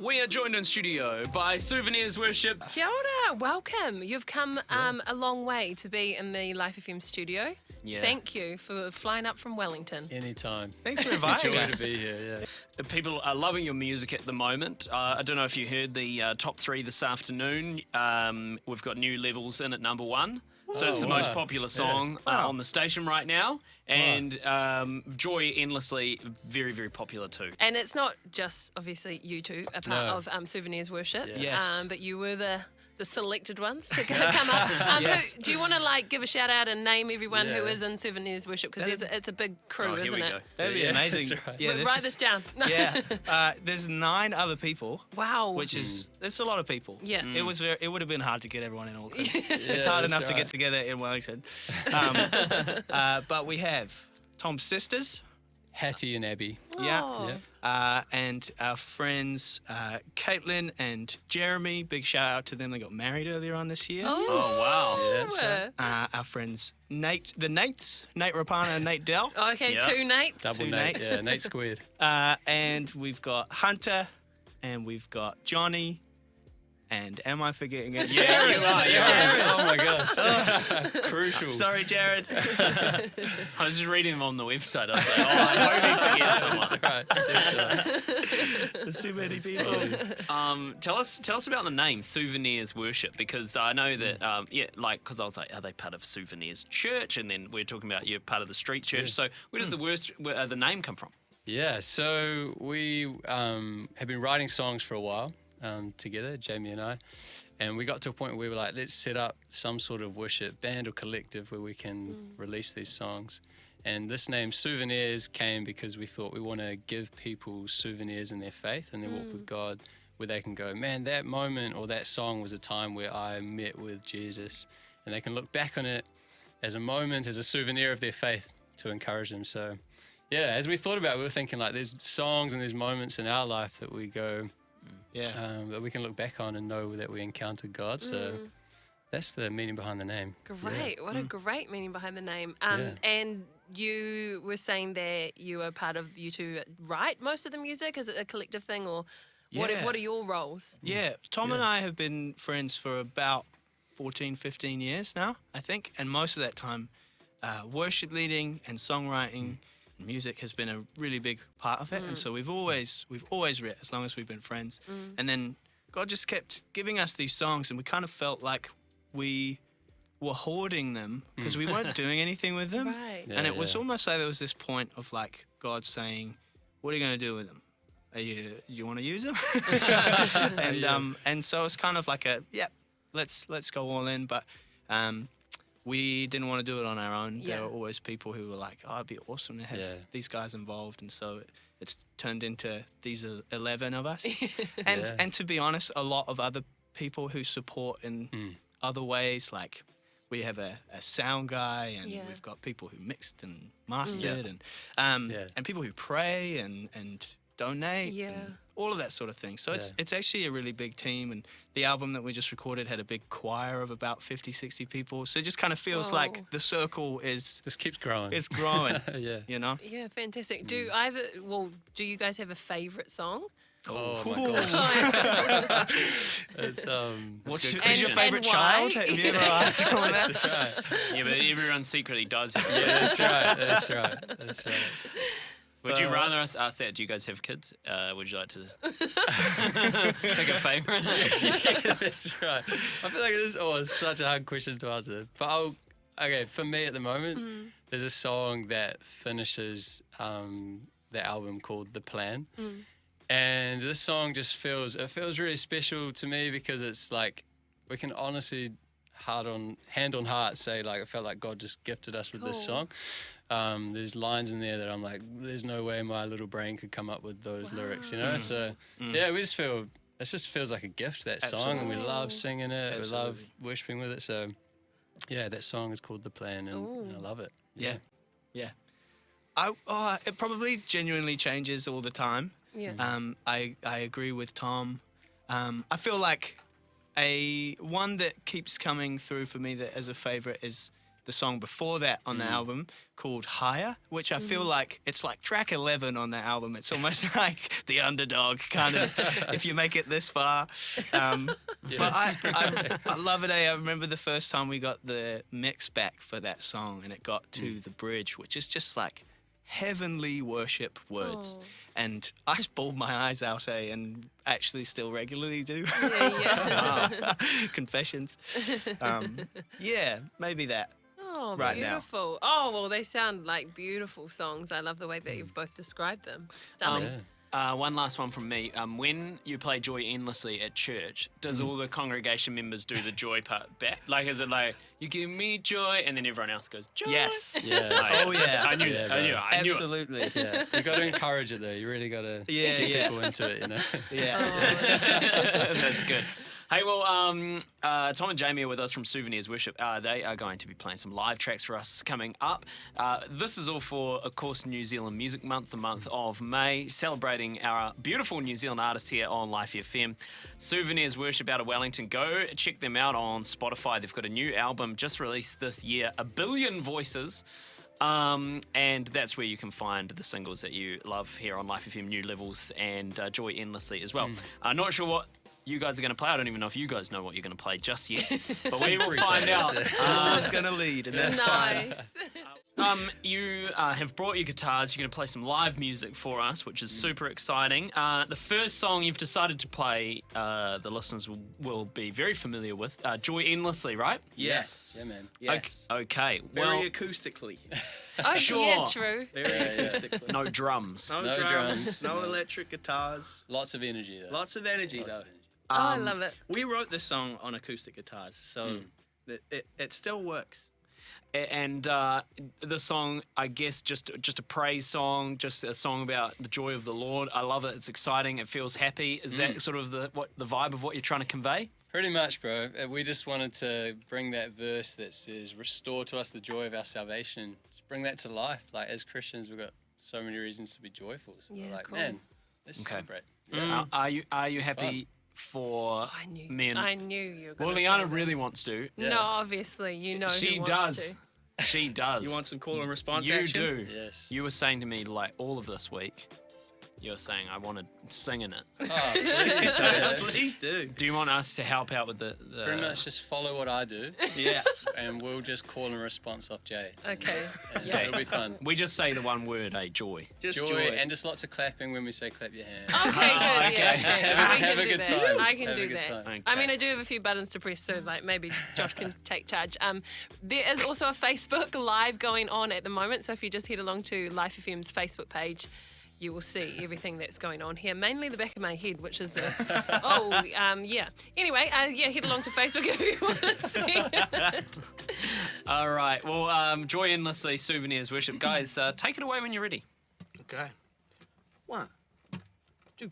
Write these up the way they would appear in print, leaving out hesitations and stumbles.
We are joined in studio by Souvenirs Worship. Kia ora, welcome. You've come a long way to be in the Life FM studio. Yeah. Thank you for flying up from Wellington. Anytime. Thanks for inviting Joy us. to be here, yeah. People are loving your music at the moment. I don't know if you heard the top 3 this afternoon. We've got New Levels in at number 1. So it's the wow. most popular song on the station right now. And Joy Endlessly, very, very popular too. And it's not just, obviously, you two are part of Souvenirs Worship. Yeah. Yes. But you were the selected ones to come up. Yes. Do you want to give a shout out and name everyone who Yeah. is in Souvenirs Worship? Because it's a big crew, Oh, here isn't we it? go. That'd be Yeah, amazing. that's right. Yeah, Write this down. Yeah, there's 9 other people, Wow. which is it's a lot of people. Yeah. It would have been hard to get everyone in Auckland. It's Yeah, hard that's enough to right. get together in Wellington. But we have Tom's sisters, Hattie and Abby. Oh. and our friends Caitlin and Jeremy. Big shout out to them. They got married earlier on this year. Oh, wow. Yeah, that's right. Our friends Nate, Nate Rapana and Nate Dell. Okay, Yeah. 2 Nates. Double Two Nate. Nates. Yeah, Nate squared. And we've got Hunter, and we've got Johnny, and am I forgetting it? Yeah, you are. Jared. Oh my gosh. Crucial. Sorry, Jared. I was just reading them on the website. I was like, I hope he forgets someone. That's right. There's too many people. Tell us about the name Souvenirs Worship, because I know that because I was like, are they part of Souvenirs Church? And then we're talking about you're part of the street church. So where does the name come from? Yeah, so we have been writing songs for a while together, Jamie and I, and we got to a point where we were like, let's set up some sort of worship band or collective where we can release these songs. And this name Souvenirs came because we thought we want to give people souvenirs in their faith and their walk with God, where they can go, man, that moment or that song was a time where I met with Jesus, and they can look back on it as a moment, as a souvenir of their faith to encourage them. So yeah, as we thought about it, we were thinking like there's songs and there's moments in our life that we go, Yeah. that we can look back on and know that we encountered God. So that's the meaning behind the name. Great. What a great meaning behind the name. Yeah. And you were saying that you are part of, you two write most of the music? Is it a collective thing, or Yeah. what are your roles? Yeah, Tom and I have been friends for about 14, 15 years now, I think. And most of that time, worship leading and songwriting and music has been a really big part of it. And so we've always written as long as we've been friends. And then God just kept giving us these songs, and we kind of felt like we were hoarding them because we weren't doing anything with them. Right. And it was Yeah. almost like there was this point of like God saying, what are you going to do with them? Do you want to use them? And so it's kind of like let's go all in. But we didn't want to do it on our own. Yeah. There were always people who were like, oh, it'd be awesome to have these guys involved. And so it's turned into these 11 of us. And to be honest, a lot of other people who support in other ways, like we have a sound guy, and Yeah. we've got people who mixed and mastered, and people who pray and donate, Yeah. and all of that sort of thing. So it's actually a really big team, and the album that we just recorded had a big choir of about 50, 60 people. So it just kind of feels Whoa. like the circle Just keeps growing. is growing, Yeah. you know? Yeah, fantastic. Do you guys have a favourite song? Oh my Ooh. gosh. It's, Who's And- your favourite and child? why? Have you ever asked someone that? that's right. Yeah, but everyone secretly does. Yeah, that's right. That's right. That's right. Would you rather us ask that? Do you guys have kids? Would you like to pick a favourite? Yeah, that's right. I feel like this is such a hard question to answer. But for me at the moment, there's a song that finishes the album called The Plan. And this song just feels really special to me because it's like we can honestly hand on heart say like I felt like God just gifted us with this Cool. song. There's lines in there that I'm like, there's no way my little brain could come up with those lyrics, you know? So yeah, we just feel it just feels like a gift, that song, and we love singing it. We love worshiping with it. So yeah, that song is called The Plan, and I love it. Yeah. It probably genuinely changes all the time. Yeah. I agree with Tom. I feel like one that keeps coming through for me that as a favourite is the song before that on the album called Higher, which I feel like it's like track 11 on the album. It's almost like the underdog kind of, if you make it this far. But I love it. I remember the first time we got the mix back for that song and it got to the bridge, which is just like heavenly worship words. Oh. And I just bawled my eyes out, and actually still regularly do. Yeah. Confessions. Yeah, maybe that. Oh, Right now. beautiful. Oh, well, they sound like beautiful songs. I love the way that you've both described them. Stunning. One last one from me. When you play Joy Endlessly at church, does all the congregation members do the joy part back? Like, is it like, you give me joy, and then everyone else goes, joy? Yes. Yeah. Oh, yeah. I knew Yeah, that. I knew it. Absolutely. Yeah, you got to encourage it though. You really got to Yeah, get yeah. people into it, you know. Yeah. That's good. Hey, well, Tom and Jamie are with us from Souvenirs Worship. They are going to be playing some live tracks for us coming up. This is all for, of course, New Zealand Music Month, the month of May, celebrating our beautiful New Zealand artists here on Life FM. Souvenirs Worship out of Wellington. Go check them out on Spotify. They've got a new album just released this year, A Billion Voices. And that's where you can find the singles that you love here on Life FM, New Levels and Joy Endlessly as well. Not sure what you guys are going to play. I don't even know if you guys know what you're going to play just yet, but we will find out. Someone's going to lead, and that's fine. Nice. You have brought your guitars. You're going to play some live music for us, which is super exciting. The first song you've decided to play, the listeners will be very familiar with, Joy Endlessly, right? Yes. Yeah, man. Yes. Okay. Very Well, acoustically. Oh, Sure. yeah, true. Very acoustically. no drums. No No drums, drums. no electric guitars. Lots of energy though. Lots of energy, Lots though. of energy. Oh, I love it. We wrote this song on acoustic guitars, so it still works. And the song, I guess, just a praise song, just a song about the joy of the Lord. I love it. It's exciting. It feels happy. Is that sort of the vibe of what you're trying to convey? Pretty much, bro. We just wanted to bring that verse that says, "Restore to us the joy of our salvation." Just bring that to life. Like as Christians, we've got so many reasons to be joyful. So Yeah, we're like, cool. man, let's Okay. celebrate. Are you happy for I knew. me and I knew you were well, going to Liana say really this. wants to. Yeah. No, obviously, you know She who wants does. to. She does. You want some call and response You action? do. Yes. You were saying to me like all of this week. You were saying I want to sing in it. Oh, please, yeah. Please do. Do you want us to help out with the Pretty much just follow what I do, Yeah. and we'll just call and response off Jay. Okay. And Yeah. it'll be fun. We just say the one word, joy. Just Joy, and just lots of clapping when we say clap your hands. Okay, good. Yeah, okay. yeah. Have I a can do good that. time. I can Have a do good that. time. Okay. I mean, I do have a few buttons to press, so like maybe Josh can take charge. There is also a Facebook Live going on at the moment, so if you just head along to Life FM's Facebook page, you will see everything that's going on here. Mainly the back of my head, which is yeah. Anyway, head along to Facebook if you want to see it. All right. Well, Joy Endlessly, Souvenirs Worship. Guys, take it away when you're ready. Okay. 1, 2,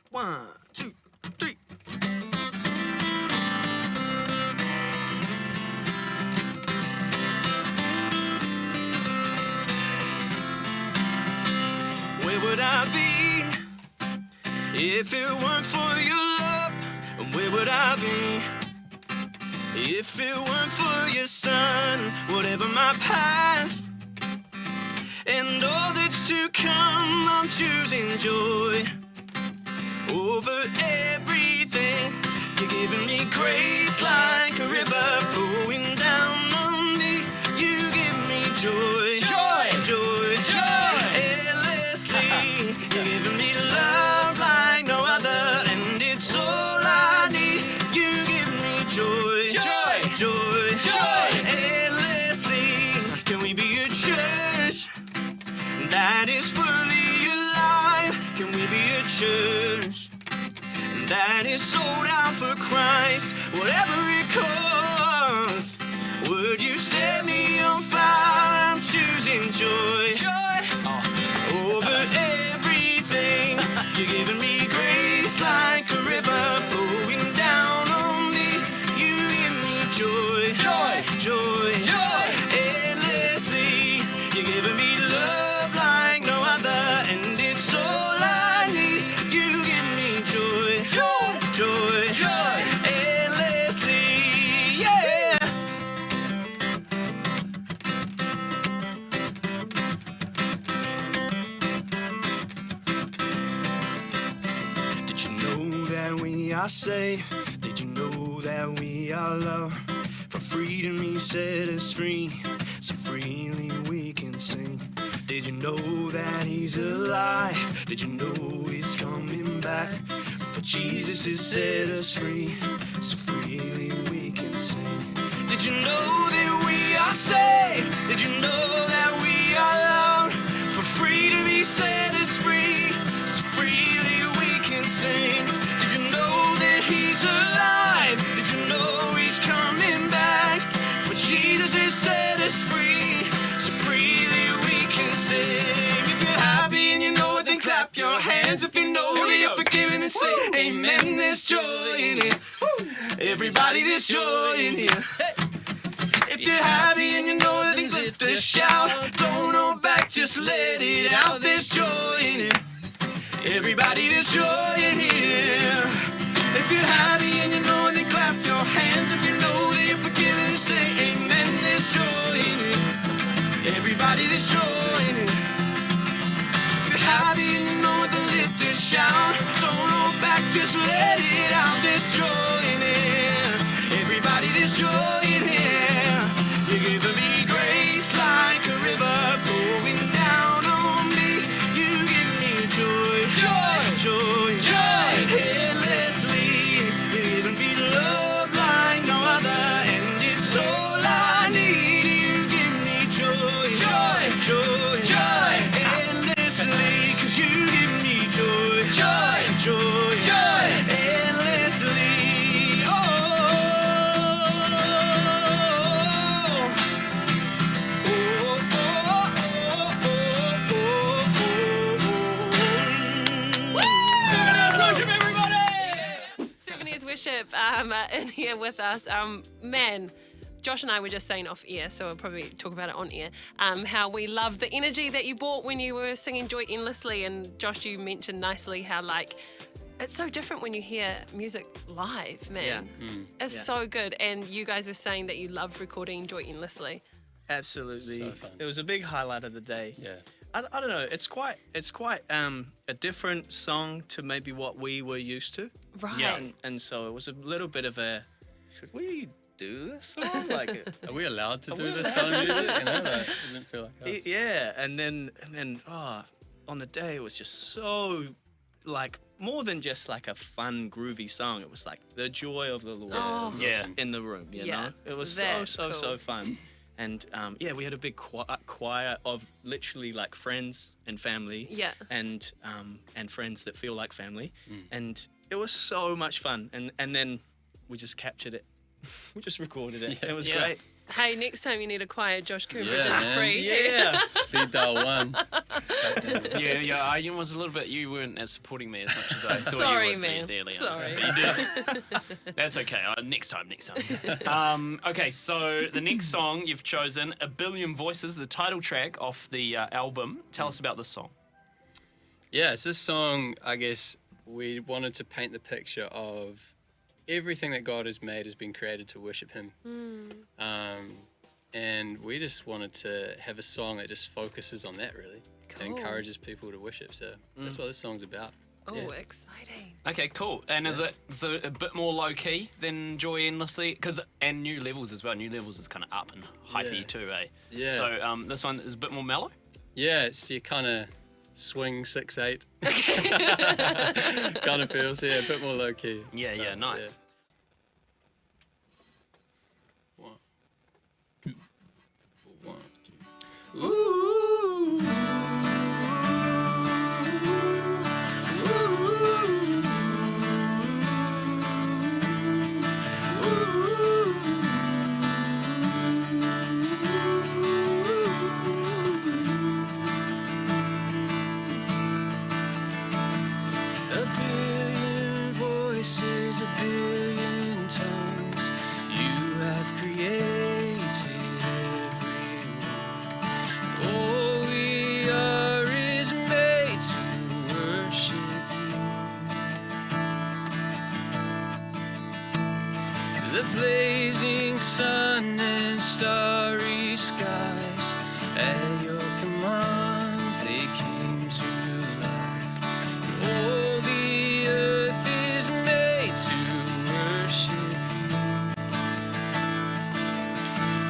1, 2, 3. Where would I be if it weren't for your love? And where would I be if it weren't for your son? Whatever my past and all that's to come, I'm choosing joy over everything. You're giving me grace like a river flowing down on me. You give me joy, Joy! joy, Joy! endlessly. You're giving me love like no other, and it's all I need. You give me joy, Joy! joy, Joy! endlessly. Can we be a church that is fully alive? Can we be a church that is sold out for Christ? Whatever it costs, would you set me on fire? I'm choosing joy, over everything. You're giving me grace like a river flowing down on me. You give me joy, joy, endlessly. You're giving me love like no other, and it's all I need. You give me joy, joy, endlessly, yeah. that we are saved? Did you know that we are loved? For freedom he set us free, so freely we can sing. Did you know that he's alive? Did you know he's coming back? For Jesus has set us free, so freely we can sing. Did you know that we are saved? Did you know that we are loved? For freedom he set us free, so freely we can sing. Did you know that he's alive? Did you know he's coming back? For Jesus has set us free, so freely we can sing. If you're happy and you know it, then clap your hands. If you know that you're forgiven, and say amen. There's joy in it. Everybody, there's joy in here. If you're happy and you know it, then lift a shout. Don't hold back, just let it out. There's joy in it. Everybody, there's joy in here. If you're happy and you know it, then clap your hands. If you know that you're forgiven, then say amen. There's joy in it. Everybody, there's joy in it. If you're happy and you know it, then lift a shout. Don't hold back, just let it out. There's joy in it. Everybody, there's joy in here. You're giving me grace like a river flowing down on me. You give me joy, joy, joy, joy, endlessly. You're giving me love like no other, and it's all I need. You give me joy, joy, joy, joy, endlessly. 'Cause you give me joy, joy, joy, joy, endlessly. Souvenirs Worship in here with us. Man, Josh and I were just saying off air, so we'll probably talk about it on air, how we love the energy that you brought when you were singing Joy Endlessly. And Josh, you mentioned nicely how, like, it's so different when you hear music live, man. It's so good. And you guys were saying that you loved recording Joy Endlessly. Absolutely. So fun. It was a big highlight of the day. Yeah. I don't know. It's quite a different song to maybe what we were used to. Right. Yeah. And so it was a little bit of a, should we do this song? Like, Are we allowed to do we this allowed kind of to do music? this? You know, like, it didn't feel like us. yeah. And then on the day it was just so, like, more than just like a fun groovy song. It was like the joy of the Lord Oh. Yeah. Awesome. in the room. You Yeah, know, it was that's so cool. fun. And we had a big choir of literally like friends and family. Yeah. And friends that feel like family. And it was so much fun. And then we just captured it. We just recorded it. And it was Yeah. great. Hey, next time you need a choir, Josh Coombridge Yeah, is man. free. Yeah. Speed dial 1. Yeah, I was a little bit. You weren't as supporting me as much as I thought Sorry, you would man. be there, Leon. Sorry. But you did. That's okay. Next time. Okay, so the next song you've chosen, "A Billion Voices," the title track off the album. Tell us about this song. Yeah, it's this song, I guess, we wanted to paint the picture of everything that God has made has been created to worship Him. And we just wanted to have a song that just focuses on that, really. Cool. And encourages people to worship. So that's what this song's about. Oh, Yeah. exciting. Okay, cool. And is it a bit more low key than Joy Endlessly? And New Levels as well. New Levels is kind of up and hypey Yeah. too, eh? Yeah. So this one is a bit more mellow. Yeah, it's your kind of swing 6/8 kind of feels. Yeah, a bit more low key. Yeah, nice. Yeah. 1, 2, 1, 2. Ooh. A billion voices, a billion tongues, you have created everyone. All we are is made to worship you. The blazing sun and starry skies, at your commands they came to life. All the earth is made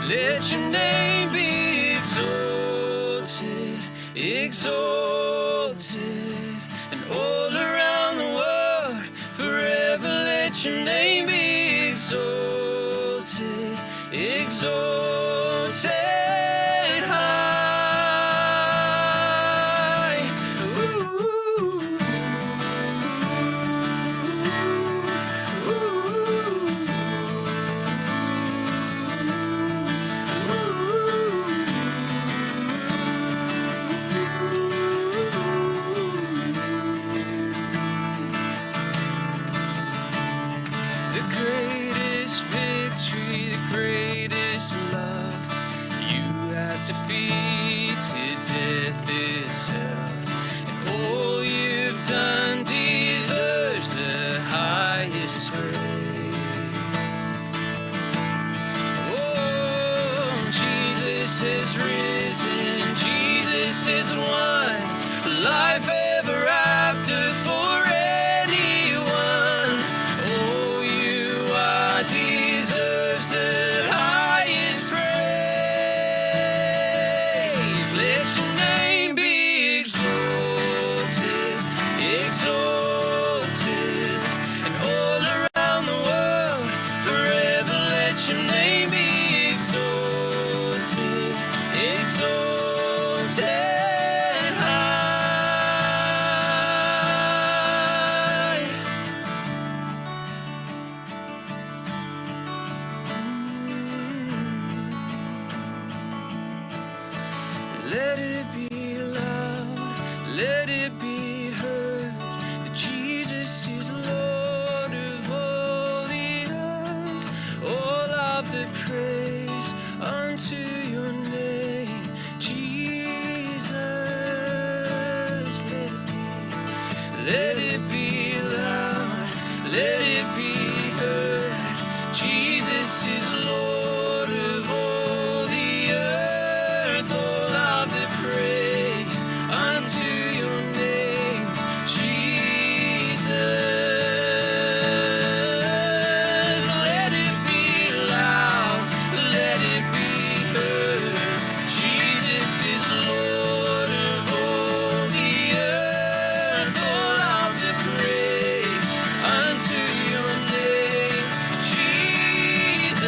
Let your name be exalted, exalted, and all around the world, forever let your name be exalted, exalted high. Ooh. The greatest victory, the greatest love, you have defeated death itself, and all you've done deserves the highest praise. Oh, Jesus has risen, Jesus has won, life ever after for anyone. Oh, you are deserves the highest praise. Let your name be exalted, exalted, and all around the world, forever let your name be exalted, exalted high. Let it be loud, let it be heard, that Jesus is Lord of all the earth. All of the praise unto your name, Jesus. Let it be loud, let it be heard, Jesus is Lord of all the earth. All of the praise unto your name, Jesus. Let it be loud, let it be heard, Jesus is Lord of all the earth. All of the praise unto your name, Jesus.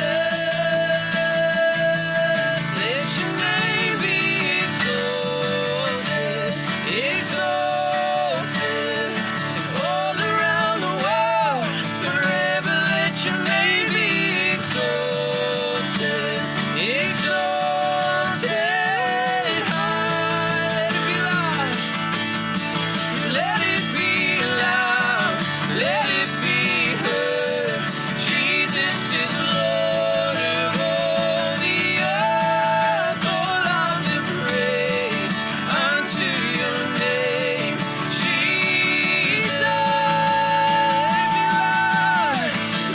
Let your name be exalted, exalted, and all around the world, forever let your name be exalted, exalted high. Let it be loud, let it be heard, Jesus is Lord of all the earth. All of the praise unto your name, Jesus.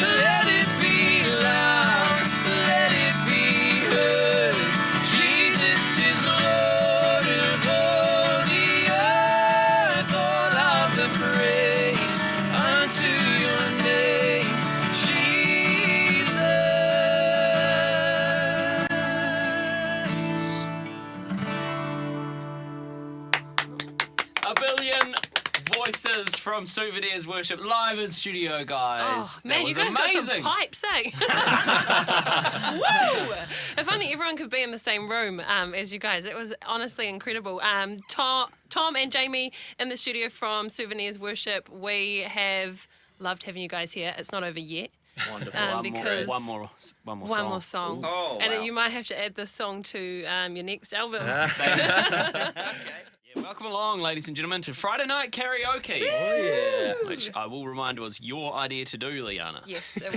Let it be loud, let it be heard, Jesus is Lord of all the earth. All of the praise unto your name, Jesus. A billion voices from Souvenirs Worship live in studio, guys. Oh, man, that you was guys got some amazing. pipes, eh? Woo! If only everyone could be in the same room as you guys. It was honestly incredible. Tom and Jamie in the studio from Souvenirs Worship. We have loved having you guys here. It's not over yet. Wonderful. because one more One song. more song. Oh, And wow. you might have to add this song to your next album. Yeah, welcome along, ladies and gentlemen, to Friday Night Karaoke. Oh, yeah. Which I will remind was your idea to do, Liana. Yes, it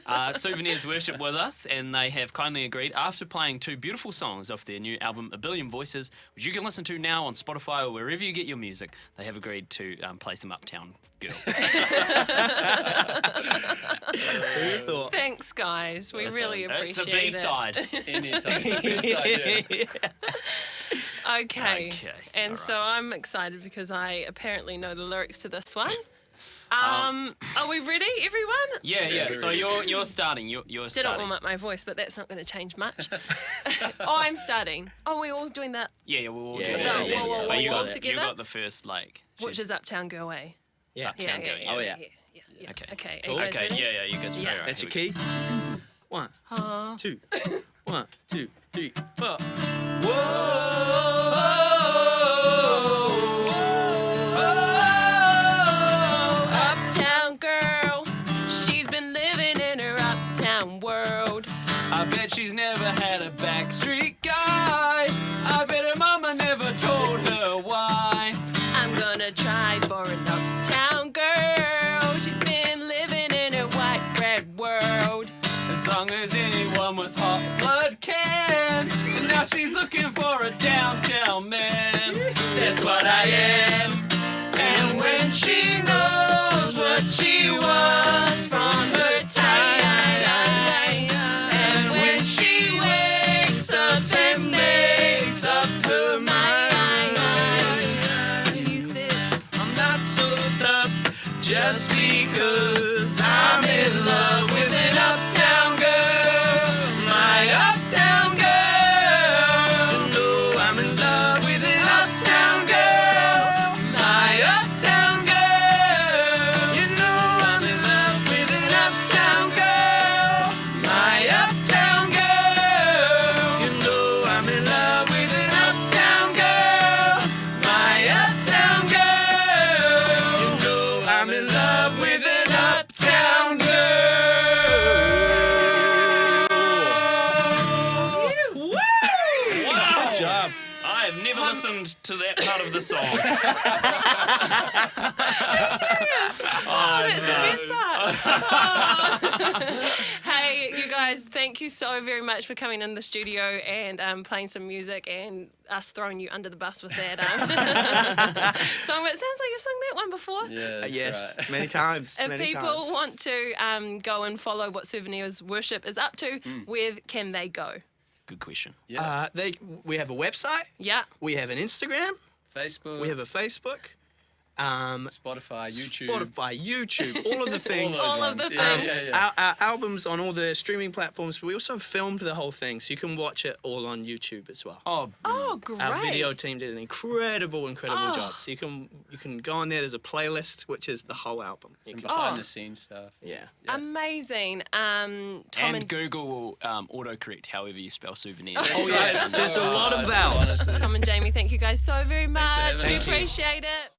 was. Souvenirs Worship with us, and they have kindly agreed, after playing two beautiful songs off their new album, A Billion Voices, which you can listen to now on Spotify or wherever you get your music, they have agreed to play some Uptown Girl. Who thought? Thanks, guys. We really appreciate It's a B-side. Anytime. It's a B-side, yeah. Okay. Okay, And all so I'm excited because I apparently know the lyrics to this one. Are we ready, everyone? Yeah. So you're starting. You're Didn't starting. warm up my voice, but that's not going to change much. I'm starting. Oh, we're all doing that. Yeah, we're all Yeah, doing yeah, it. yeah, yeah. But You got it. you Together? got the first like. Which she's- is Uptown Girl, eh? Yeah. Yeah. Oh, yeah. Okay. Okay. Okay. Cool. Are you guys Okay. ready? Yeah. You guys. Yeah. Alright, That's your here we key. 1, 2, 1, 2, 3, 4. Uptown girl, she's been living in her uptown world. I bet she's never had a backstreet guy. I bet her mama never told her why. I'm gonna try for an uptown girl. She's been living in her white bread world. As long as anyone with hot blood can. And now she's looking for a downtown man. That's what I am. And when she knows what she wants from her time. And when she wakes up and makes up her mind. She said, I'm not so tough just because I'm in love with an uptown girl. My uptown girl. No, I'm in love with an uptown girl. My uptown girl. You know I'm in love with an uptown girl. My uptown girl. You know I'm in love with an uptown girl. My uptown girl. You know I'm in love with an uptown girl. Wow. Good job. I have never listened to that part of the song. oh, that's the best part. Hey, you guys, thank you so very much for coming in the studio and playing some music and us throwing you under the bus with that song. It sounds like you've sung that one before. Yeah, that's Yes, right. many times. If many people times. want to go and follow what Souvenirs Worship is up to, where can they go? Good question. Yeah. We have a website. Yeah. We have an Instagram. Facebook, We have a Facebook. Spotify, YouTube. Spotify, YouTube, all of the things. All of the ones. Yeah, things. yeah, yeah. Our albums on all the streaming platforms. We also filmed the whole thing, so you can watch it all on YouTube as well. Oh, Oh, great. Our video team did an incredible Oh. job. So you can go on there. There's a playlist which is the whole album. You Some can- behind the scenes stuff. yeah. Amazing. Tom and Google will autocorrect however you spell souvenirs. Oh yeah, there's a lot of vowels. Tom and Jamie, thank you guys so very much. having We us. appreciate it.